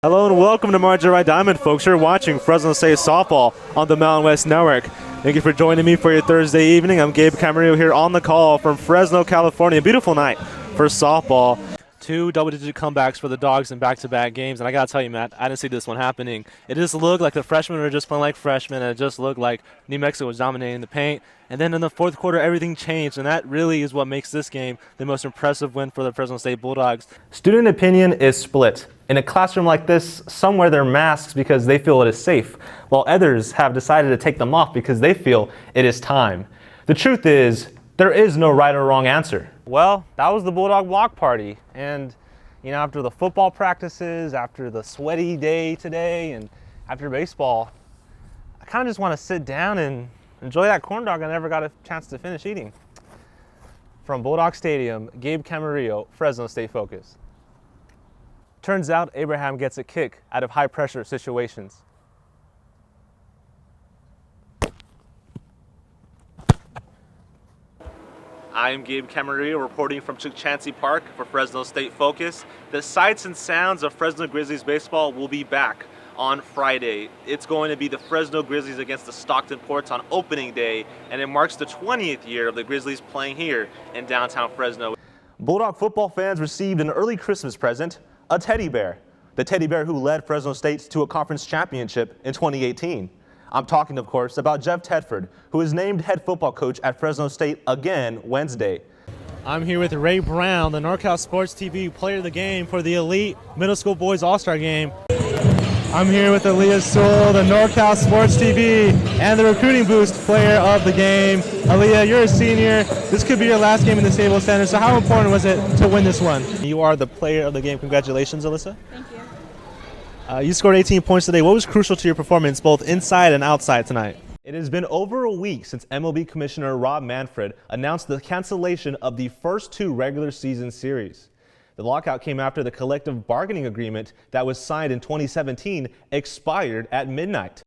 Hello and welcome to Marjorie Diamond, folks. You're watching Fresno State softball on the Mountain West Network. Thank you for joining me for your Thursday evening. I'm Gabe Camarillo here on the call from Fresno, California. Beautiful night for softball. Two double-digit comebacks for the Dogs in back-to-back games, and I got to tell you, Matt, I didn't see this one happening. It just looked like the freshmen were just playing like freshmen, and it just looked like New Mexico was dominating the paint. And then in the fourth quarter, everything changed, and that really is what makes this game the most impressive win for the Fresno State Bulldogs. Student opinion is split. In a classroom like this, some wear their masks because they feel it is safe, while others have decided to take them off because they feel it is time. The truth is, there is no right or wrong answer. Well, that was the Bulldog block party, and after the football practices, after the sweaty day today, and after baseball, I kind of just want to sit down and enjoy that corn dog I never got a chance to finish eating. From Bulldog Stadium, Gabe Camarillo, Fresno State Focus. Turns out Abraham gets a kick out of high-pressure situations. I am Gabe Camarillo reporting from Chansey Park for Fresno State Focus. The sights and sounds of Fresno Grizzlies baseball will be back on Friday. It's going to be the Fresno Grizzlies against the Stockton Ports on opening day, and it marks the 20th year of the Grizzlies playing here in downtown Fresno. Bulldog football fans received an early Christmas present, a teddy bear. The teddy bear who led Fresno State to a conference championship in 2018. I'm talking, of course, about Jeff Tedford, who is named head football coach at Fresno State again Wednesday. I'm here with Ray Brown, the NorCal Sports TV player of the game for the Elite Middle School Boys All-Star Game. I'm here with Aaliyah Sewell, the NorCal Sports TV and the Recruiting Boost player of the game. Aaliyah, you're a senior. This could be your last game in the Staples Center, so how important was it to win this one? You are the player of the game. Congratulations, Alyssa. Thank you. You scored 18 points today. What was crucial to your performance both inside and outside tonight? It has been over a week since MLB Commissioner Rob Manfred announced the cancellation of the first two regular season series. The lockout came after the collective bargaining agreement that was signed in 2017 expired at midnight.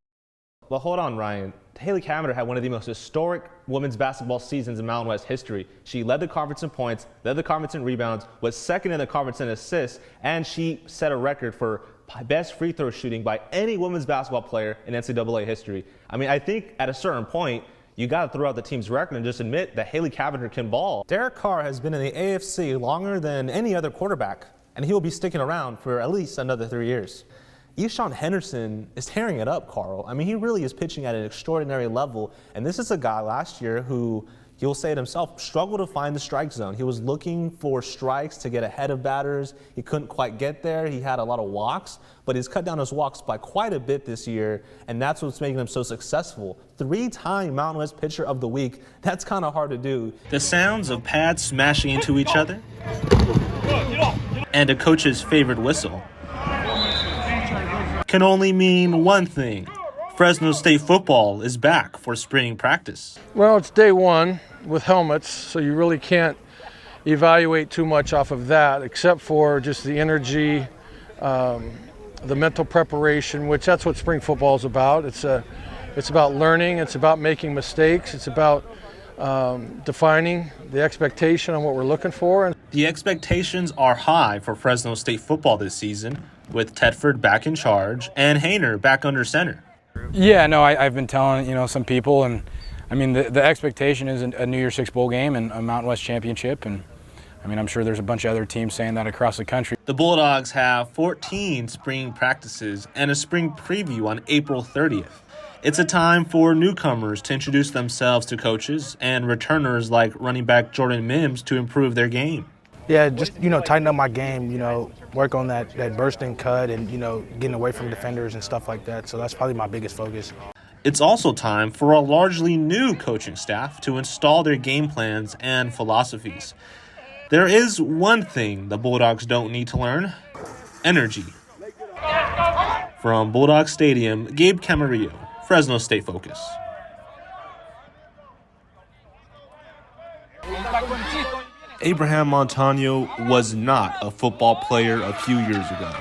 But hold on, Ryan. Haley Camarillo had one of the most historic women's basketball seasons in Mountain West history. She led the conference in points, led the conference in rebounds, was second in the conference in assists, and she set a record for best free throw shooting by any women's basketball player in NCAA history. I mean, I think at a certain point, you got to throw out the team's record and just admit that Haley Camarillo can ball. Derek Carr has been in the AFC longer than any other quarterback, and he will be sticking around for at least another 3 years. Eshawn Henderson is tearing it up, Carl. I mean, he really is pitching at an extraordinary level, and this is a guy last year who, he'll say it himself, struggled to find the strike zone. He was looking for strikes to get ahead of batters. He couldn't quite get there. He had a lot of walks, but he's cut down his walks by quite a bit this year, and that's what's making him so successful. Three-time Mountain West Pitcher of the Week. That's kind of hard to do. The sounds of pads smashing into each other and a coach's favorite whistle can only mean one thing. Fresno State football is back for spring practice. Well, it's day one with helmets, so you really can't evaluate too much off of that, except for just the energy, the mental preparation, which that's what spring football is about. It's about learning, it's about making mistakes, it's about defining the expectation on what we're looking for. The expectations are high for Fresno State football this season, with Tedford back in charge and Hainer back under center. Yeah, no, I've been telling, some people, and I mean, the expectation is a New Year's Six bowl game and a Mountain West championship, and I mean, I'm sure there's a bunch of other teams saying that across the country. The Bulldogs have 14 spring practices and a spring preview on April 30th. It's a time for newcomers to introduce themselves to coaches and returners like running back Jordan Mims to improve their game. Yeah, just, tighten up my game, work on that bursting cut and, getting away from defenders and stuff like that. So that's probably my biggest focus. It's also time for a largely new coaching staff to install their game plans and philosophies. There is one thing the Bulldogs don't need to learn: energy. From Bulldog Stadium, Gabe Camarillo, Fresno State Focus. Abraham Montano was not a football player a few years ago.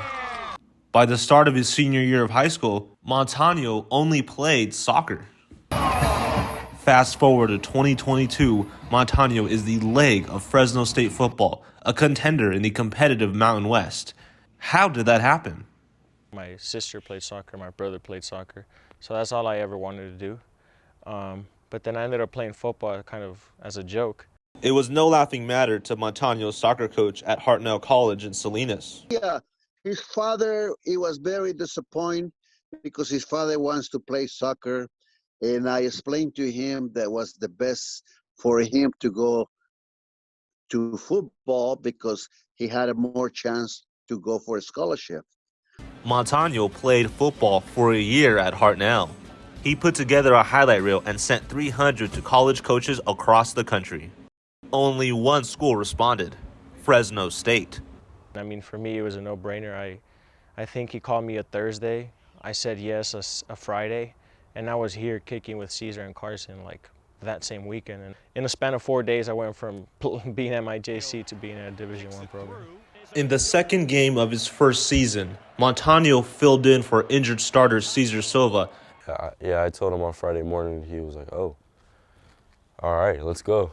By the start of his senior year of high school, Montano only played soccer. Fast forward to 2022, Montano is the leg of Fresno State football, a contender in the competitive Mountain West. How did that happen? My sister played soccer, my brother played soccer, so that's all I ever wanted to do. But then I ended up playing football kind of as a joke. It was no laughing matter to Montano's soccer coach at Hartnell College in Salinas. Yeah, his father, he was very disappointed because his father wants to play soccer. And I explained to him that was the best for him to go to football because he had a more chance to go for a scholarship. Montano played football for a year at Hartnell. He put together a highlight reel and sent 300 to college coaches across the country. Only one school responded, Fresno State. I mean, for me, it was a no-brainer. I think he called me a Thursday. I said yes a Friday, and I was here kicking with Caesar and Carson like that same weekend. And in a span of 4 days, I went from being at my JC to being in a Division I program. In the second game of his first season, Montano filled in for injured starter Cesar Silva. Yeah, I told him on Friday morning, he was like, oh, all right, let's go.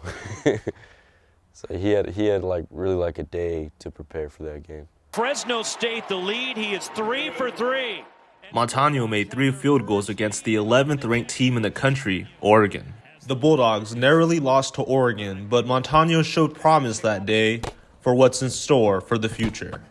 So he had like really like a day to prepare for that game. Fresno State the lead. He is 3 for 3. Montano made 3 field goals against the 11th ranked team in the country, Oregon. The Bulldogs narrowly lost to Oregon, but Montano showed promise that day for what's in store for the future.